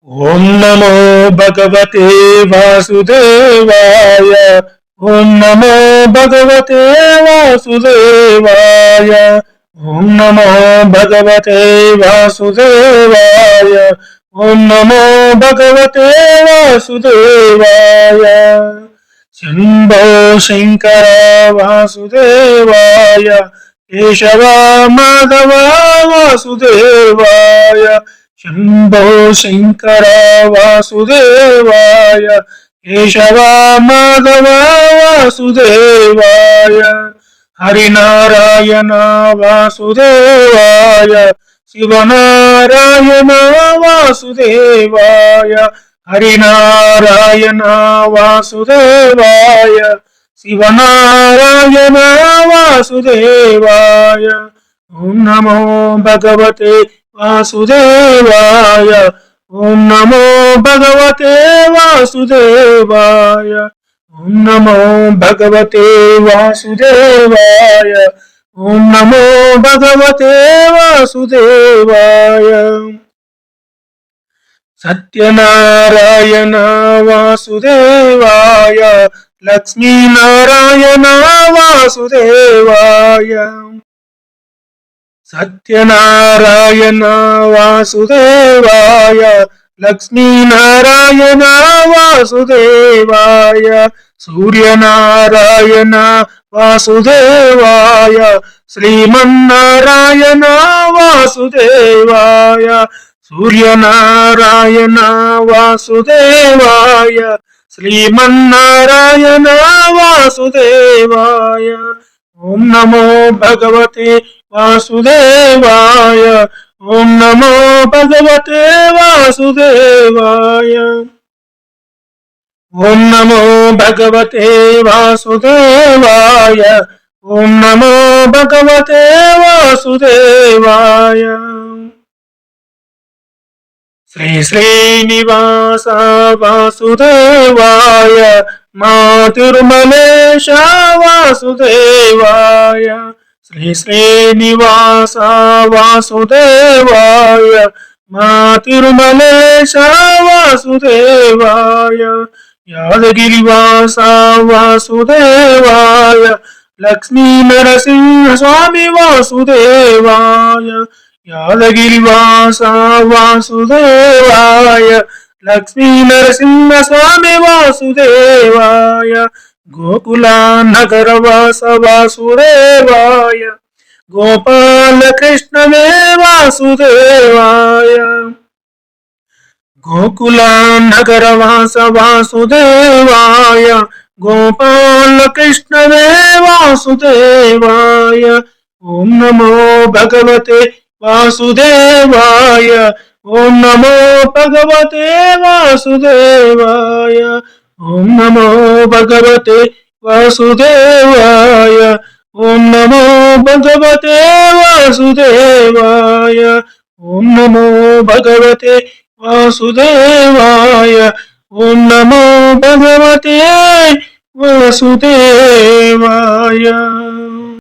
ओम नमो भगवते वासुदेवाय। ओम नमो भगवते वासुदेवाय। ओम नमो भगवते वासुदेवाय। ओम नमो भगवते वासुदेवाय। शंभो शंकर वासुदेवाय। केशव माधव वासुदेवाय। शंभो शंकर वासुदेवाय। केशव माधव वासुदेवाय। हरिनारायण वासुदेवाय। शिवनारायण वासुदेवाय। हरिनारायण वासुदेवाय। शिवनारायण वासुदेवाय। ओम नमो भगवते वासुदेवाय। ओम नमो भगवते वासुदेवाय। ओम नमो भगवते वासुदेवाय। ओम नमो भगवते वासुदेवाय। सत्यनारायण वासुदेवाय। लक्ष्मीनारायण वासुदेवाय। सत्यनारायण वासुदेवाय। लक्ष्मीनारायण वासुदेवाय। सूर्यनारायण वासुदेवाय। श्रीमन्नारायण वासुदेवाय। सूर्यनारायण वासुदेवाय। श्रीमन्नारायण वासुदेवाय। ओम नमो भगवते वासुदेवाय। ओम नमो भगवते वासुदेवाय। ओम नमो भगवते वासुदेवाय। ओम नमो भगवते वासुदेवाय। श्री श्रीनिवास वासुदेवाय। मातुर्मलेश वासुदेवाय। श्री श्रीनिवास वासुदेवाय। मातुर्मलेश वासुदेवाय। यादगिरिवास वासुदेवाय। लक्ष्मी नरसिंह स्वामी वासुदेवाय। यादगिरिवास वासुदेवाय। लक्ष्मी नरसिंह स्वामी वासुदेवाय। गोकुला नगरवास वासुदेवाय। गोपाल कृष्ण वासुदेवाय। गोकुला नगरवास वासुदेवाय। गोपाल कृष्ण वासुदेवाय। ओम नमो भगवते वासुदेवाय। ओम नमो भगवते वासुदेवाय। ओम नमो भगवते वासुदेवाय। ओम नमो भगवते वासुदेवाय। ओम नमो भगवते वासुदेवाय। ओम नमो भगवते वासुदेवाय।